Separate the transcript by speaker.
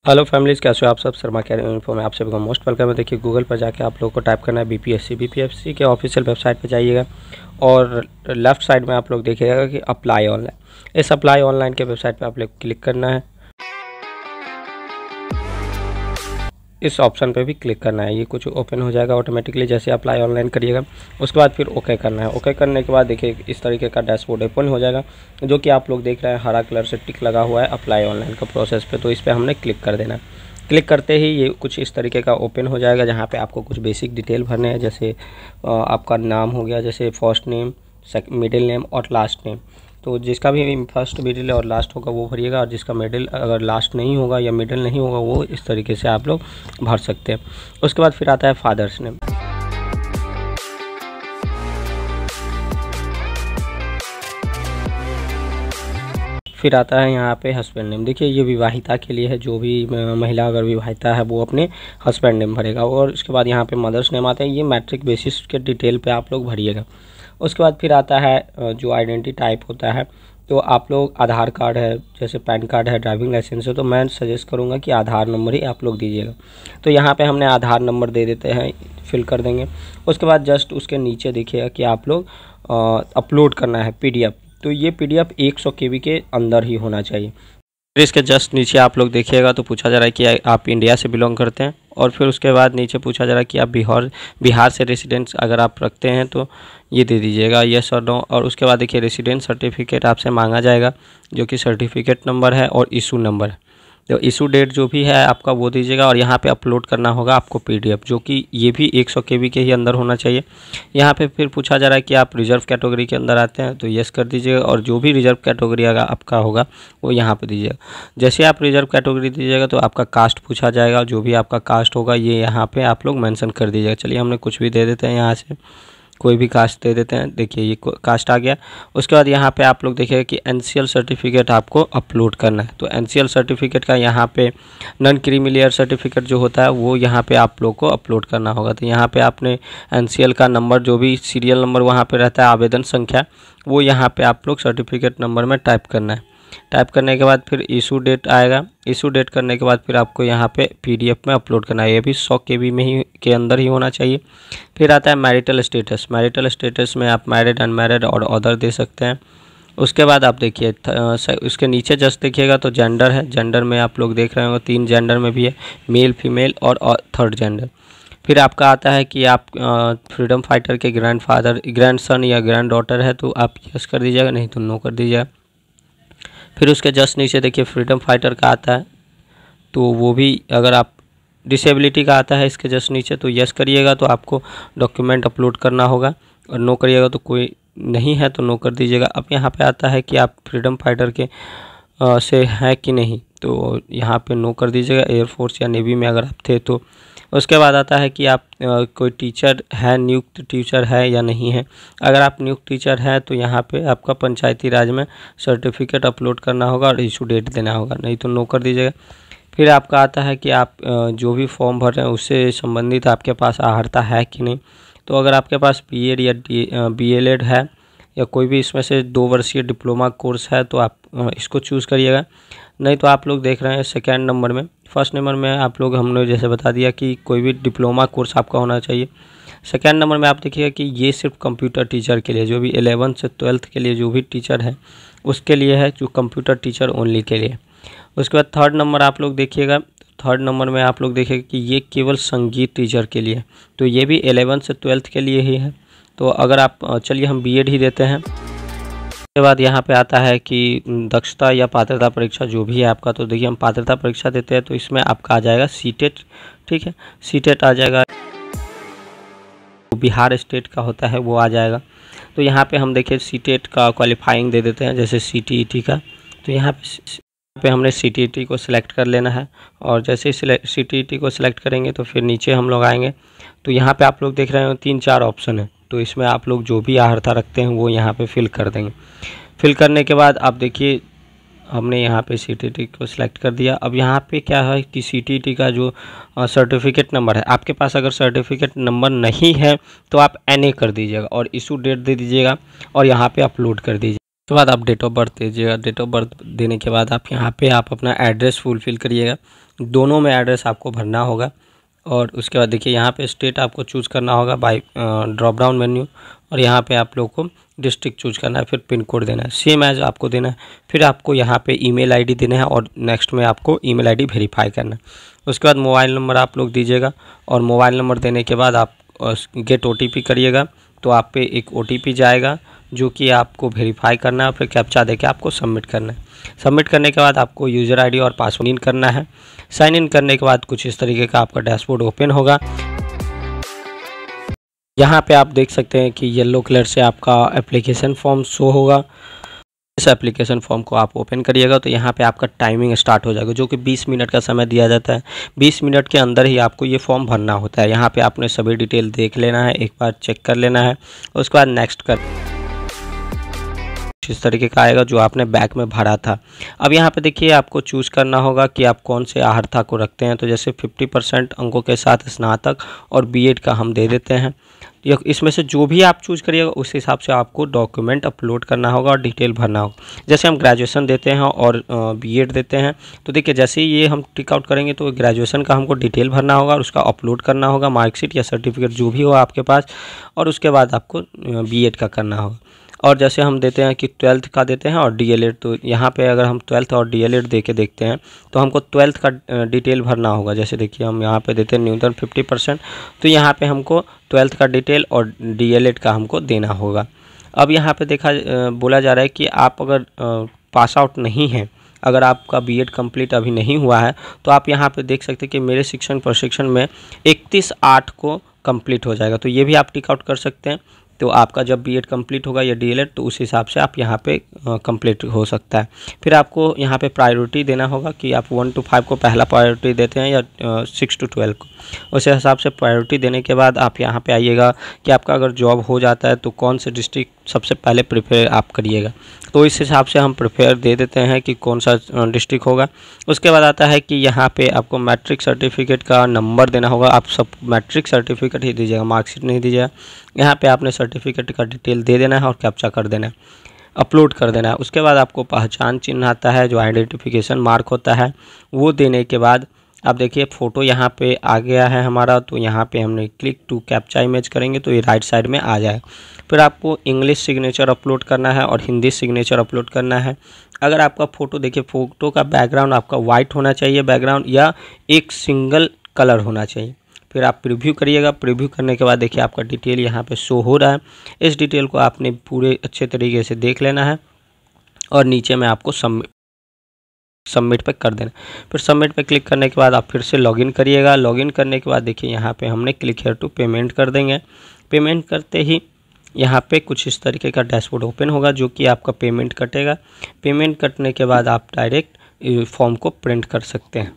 Speaker 1: Hello families, कैसे हो आप सब। शर्मा कैरियर इन्फो में आप सभी को मोस्ट वेलकम है। देखिए गूगल पर जाके आप लोगों को टाइप करना है बीपीएससी के ऑफिशियल वेबसाइट पर जाइएगा और लेफ़्ट साइड में आप लोग देखिएगा कि अप्लाई ऑनलाइन। इस अप्लाई ऑनलाइन के वेबसाइट पर आप लोग क्लिक करना है, इस ऑप्शन पे भी क्लिक करना है। ये कुछ ओपन हो जाएगा ऑटोमेटिकली जैसे अप्लाई ऑनलाइन करिएगा। उसके बाद फिर ओके करना है। ओके करने के बाद देखिए इस तरीके का डैशबोर्ड ओपन हो जाएगा, जो कि आप लोग देख रहे हैं हरा कलर से टिक लगा हुआ है अप्लाई ऑनलाइन का प्रोसेस पे। तो इस पर हमने क्लिक कर देना है। क्लिक करते ही ये कुछ इस तरीके का ओपन हो जाएगा, जहाँ पे आपको कुछ बेसिक डिटेल भरने हैं। जैसे आपका नाम हो गया, जैसे फर्स्ट नेम, मिडिल नेम और लास्ट नेम। तो जिसका भी फर्स्ट मिडिल और लास्ट होगा वो भरिएगा, और जिसका मिडिल अगर लास्ट नहीं होगा या मिडिल नहीं होगा वो इस तरीके से आप लोग भर सकते हैं। उसके बाद फिर आता है फादर्स नेम। फिर आता है यहाँ पे हस्बैंड नेम। देखिए ये विवाहिता के लिए है, जो भी महिला अगर विवाहिता है वो अपने हस्बैंड नेम भरेगा। और उसके बाद यहाँ पे मदर्स नेम आता है, ये मैट्रिक बेसिस के डिटेल पे आप लोग भरिएगा। उसके बाद फिर आता है जो आइडेंटिटी टाइप होता है, तो आप लोग आधार कार्ड है, जैसे पैन कार्ड है, ड्राइविंग लाइसेंस है, तो मैं सजेस्ट करूँगा कि आधार नंबर ही आप लोग दीजिएगा। तो यहाँ पे हमने आधार नंबर दे देते हैं, फिल कर देंगे। उसके बाद जस्ट उसके नीचे देखिएगा कि आप लोग अपलोड करना है PDF। तो ये PDF 100 KB के अंदर ही होना चाहिए। फिर इसके जस्ट नीचे आप लोग देखिएगा तो पूछा जा रहा है कि आप इंडिया से बिलोंग करते हैं, और फिर उसके बाद नीचे पूछा जा रहा है कि आप बिहार से रेसिडेंस अगर आप रखते हैं तो ये दे दीजिएगा येस और नो। और उसके बाद देखिए रेसिडेंस सर्टिफिकेट आपसे मांगा जाएगा, जो कि सर्टिफिकेट नंबर है और इशू नंबर है। तो इशू डेट जो भी है आपका वो दीजिएगा, और यहाँ पे अपलोड करना होगा आपको PDF, जो कि ये भी 100 KB के ही अंदर होना चाहिए। यहाँ पे फिर पूछा जा रहा है कि आप रिजर्व कैटेगरी के अंदर आते हैं तो येस कर दीजिएगा, और जो भी रिजर्व कैटेगरी अगर आपका होगा वो यहाँ पे दीजिएगा। जैसे आप रिजर्व कैटेगरी दीजिएगा तो आपका कास्ट पूछा जाएगा, जो भी आपका कास्ट होगा ये यहाँ पर आप लोग मैंसन कर दीजिएगा। चलिए हमने कुछ भी दे देते हैं, यहाँ से कोई भी कास्ट दे देते हैं। देखिए ये कास्ट आ गया। उसके बाद यहाँ पे आप लोग देखिएगा कि NCL सर्टिफिकेट आपको अपलोड करना है। तो NCL सर्टिफिकेट का यहाँ पे नॉन क्रीमी सर्टिफिकेट जो होता है वो यहाँ पे आप लोग को अपलोड करना होगा। तो यहाँ पे आपने NCL का नंबर, जो भी सीरियल नंबर वहाँ पे रहता है, आवेदन संख्या, वो यहाँ पे आप लोग सर्टिफिकेट नंबर में टाइप करना है। टाइप करने के बाद फिर इशू डेट आएगा। इशू डेट करने के बाद फिर आपको यहाँ पे PDF में अपलोड करना है। ये भी 100 KB में ही के अंदर ही होना चाहिए। फिर आता है मैरिटल स्टेटस। मैरिटल स्टेटस में आप मैरिड, अनमैरिड और अदर दे सकते हैं। उसके बाद आप देखिए उसके नीचे जस्ट देखिएगा तो जेंडर है। जेंडर में आप लोग देख रहे होंगे 3 जेंडर में भी है, मेल, फीमेल और थर्ड जेंडर। फिर आपका आता है कि आप फ्रीडम फाइटर के ग्रैंडसन या ग्रैंड डॉटर है तो आप यस कर दीजिएगा, नहीं तो नो कर दीजिएगा। फिर उसके जस्ट नीचे देखिए फ्रीडम फाइटर का आता है, तो वो भी अगर आप डिसेबिलिटी का आता है इसके जस्ट नीचे, तो यस करिएगा तो आपको डॉक्यूमेंट अपलोड करना होगा, और नो करिएगा तो कोई नहीं है तो नो कर दीजिएगा। अब यहाँ पे आता है कि आप फ्रीडम फाइटर के से हैं कि नहीं, तो यहाँ पे नो कर दीजिएगा, एयरफोर्स या नेवी में अगर आप थे तो। उसके बाद आता है कि आप कोई टीचर है, नियुक्त टीचर है या नहीं है। अगर आप नियुक्त टीचर है तो यहाँ पे आपका पंचायती राज में सर्टिफिकेट अपलोड करना होगा और इशू डेट देना होगा, नहीं तो नो कर दीजिएगा। फिर आपका आता है कि आप जो भी फॉर्म भर रहे हैं उससे संबंधित आपके पास अर्हता है कि नहीं। तो अगर आपके पास BEd या BLEd है या कोई भी इसमें से 2 वर्षीय डिप्लोमा कोर्स है तो आप इसको चूज़ करिएगा। नहीं तो आप लोग देख रहे हैं सेकेंड नंबर में, फर्स्ट नंबर में आप लोग हमने जैसे बता दिया कि कोई भी डिप्लोमा कोर्स आपका होना चाहिए। सेकेंड नंबर में आप देखिएगा कि ये सिर्फ कंप्यूटर टीचर के लिए, जो भी 11th से 12th के लिए जो भी टीचर है उसके लिए है, जो कंप्यूटर टीचर ओनली के लिए। उसके बाद थर्ड नंबर आप लोग देखिएगा, थर्ड नंबर में आप लोग देखेंगे कि ये केवल संगीत टीचर के लिए, तो ये भी 11th से 12th के लिए ही है। तो अगर आप चलिए हम BEd ही देते हैं। उसके बाद यहाँ पे आता है कि दक्षता या पात्रता परीक्षा जो भी है आपका, तो देखिए हम पात्रता परीक्षा देते हैं तो इसमें आपका आ जाएगा CTET। ठीक है, CTET आ जाएगा, बिहार स्टेट का होता है वो आ जाएगा। तो यहाँ पे हम देखिए CTET का क्वालिफाइंग दे देते हैं, जैसे CTET का। तो यहाँ पे हमने CTET को सिलेक्ट कर लेना है, और जैसे ही CTET को सिलेक्ट करेंगे तो फिर नीचे हम लोग आएंगे। तो यहाँ पे आप लोग देख रहे हैं 3-4 ऑप्शन है, तो इसमें आप लोग जो भी अर्हता रखते हैं वो यहाँ पे फिल कर देंगे। फिल करने के बाद आप देखिए हमने यहाँ पे CTET को सिलेक्ट कर दिया। अब यहाँ पे क्या है कि CTET का जो सर्टिफिकेट नंबर है, आपके पास अगर सर्टिफिकेट नंबर नहीं है तो आप NA कर दीजिएगा और इशू डेट दे दीजिएगा और यहाँ पे अपलोड कर दीजिए। उसके बाद आप डेट ऑफ बर्थ दीजिएगा। डेट ऑफ बर्थ देने के बाद आप यहाँ पे आप अपना एड्रेस फुलफिल करिएगा। दोनों में एड्रेस आपको भरना होगा। और उसके बाद देखिए यहाँ पे स्टेट आपको चूज़ करना होगा बाय ड्रॉप डाउन मेन्यू, और यहाँ पे आप लोग को डिस्ट्रिक्ट चूज़ करना है, फिर पिन कोड देना है, सेम एज आपको देना है। फिर आपको यहाँ पे ईमेल आईडी देना है और नेक्स्ट में आपको ईमेल आईडी वेरीफाई करना है। उसके बाद मोबाइल नंबर आप लोग दीजिएगा, और मोबाइल नंबर देने के बाद आप गेट OTP करिएगा, तो आप पे एक OTP जाएगा जो कि आपको वेरीफाई करना है, फिर कैप्चा देके आपको सबमिट करना है। सबमिट करने के बाद आपको यूज़र आईडी और पासवर्ड इन करना है। साइन इन करने के बाद कुछ इस तरीके का आपका डैशबोर्ड ओपन होगा। यहाँ पे आप देख सकते हैं कि येलो कलर से आपका एप्लीकेशन फॉर्म शो होगा। इस एप्लीकेशन फॉर्म को आप ओपन करिएगा तो यहाँ पे आपका टाइमिंग स्टार्ट हो जाएगा, जो कि 20 मिनट का समय दिया जाता है। 20 मिनट के अंदर ही आपको ये फॉर्म भरना होता है। यहाँ पे आपने सभी डिटेल देख लेना है, एक बार चेक कर लेना है, उसके बाद नेक्स्ट कर इस तरीके का आएगा जो आपने बैक में भरा था। अब यहाँ पे देखिए आपको चूज़ करना होगा कि आप कौन से आहर्ता को रखते हैं। तो जैसे 50% अंकों के साथ स्नातक और B.Ed का हम दे देते हैं। इसमें से जो भी आप चूज़ करिएगा उस हिसाब से आपको डॉक्यूमेंट अपलोड करना होगा और डिटेल भरना होगा। जैसे हम ग्रेजुएशन देते हैं और B.Ed देते हैं, तो देखिए जैसे ही ये हम टिक आउट करेंगे तो ग्रेजुएशन का हमको डिटेल भरना होगा और उसका अपलोड करना होगा, मार्कशीट या सर्टिफिकेट जो भी हो आपके पास, और उसके बाद आपको B.Ed का करना होगा। और जैसे हम देते हैं कि 12th का देते हैं और DLED, तो यहाँ पे अगर हम 12th और DLED दे के देखते हैं तो हमको 12th का डिटेल भरना होगा। जैसे देखिए हम यहाँ पे देते हैं न्यूनतम 50%, तो यहाँ पे हमको 12th का डिटेल और DLED का हमको देना होगा। अब यहाँ पे बोला जा रहा है कि आप अगर पास आउट नहीं हैं, अगर आपका B.Ed कंप्लीट अभी नहीं हुआ है, तो आप यहाँ पे देख सकते हैं कि मेरे शिक्षण प्रशिक्षण में 31/8 को कंप्लीट हो जाएगा, तो ये भी आप टिक आउट कर सकते हैं। तो आपका जब B.Ed कंप्लीट होगा या DLED, तो उस हिसाब से आप यहाँ पे कंप्लीट हो सकता है। फिर आपको यहाँ पे प्रायोरिटी देना होगा कि आप 1 to 5 को पहला प्रायोरिटी देते हैं या 6 to 12 को। उस हिसाब से प्रायोरिटी देने के बाद आप यहाँ पे आइएगा कि आपका अगर जॉब हो जाता है तो कौन से डिस्ट्रिक्ट सबसे पहले प्रेफर आप करिएगा। तो इस हिसाब से हम प्रेफर दे देते हैं कि कौन सा डिस्ट्रिक्ट होगा। उसके बाद आता है कि यहाँ पे आपको मैट्रिक सर्टिफिकेट का नंबर देना होगा। आप सब मैट्रिक सर्टिफिकेट ही दीजिएगा, मार्कशीट नहीं दीजिएगा। यहाँ पे आपने सर्टिफिकेट का डिटेल दे देना है और कैप्चा कर देना है, अपलोड कर देना है। उसके बाद आपको पहचान चिन्ह आता है, जो आइडेंटिफिकेशन मार्क होता है, वो देने के बाद आप देखिए फ़ोटो यहाँ पे आ गया है हमारा। तो यहाँ पे हमने क्लिक टू कैप्चा इमेज करेंगे तो ये राइट साइड में आ जाए। फिर आपको इंग्लिश सिग्नेचर अपलोड करना है और हिंदी सिग्नेचर अपलोड करना है। अगर आपका फ़ोटो देखिए, फ़ोटो का बैकग्राउंड आपका वाइट होना चाहिए बैकग्राउंड, या एक सिंगल कलर होना चाहिए। फिर आप प्रीव्यू करिएगा। प्रीव्यू करने के बाद देखिए आपका डिटेल यहाँ पे शो हो रहा है। इस डिटेल को आपने पूरे अच्छे तरीके से देख लेना है और नीचे में आपको सबमिट पे कर देना। फिर सबमिट पे क्लिक करने के बाद आप फिर से लॉगिन करिएगा। लॉगिन करने के बाद देखिए यहाँ पे हमने क्लिक हियर टू पेमेंट कर देंगे। पेमेंट करते ही यहाँ पे कुछ इस तरीके का डैशबोर्ड ओपन होगा, जो कि आपका पेमेंट कटेगा। पेमेंट कटने के बाद आप डायरेक्ट फॉर्म को प्रिंट कर सकते हैं।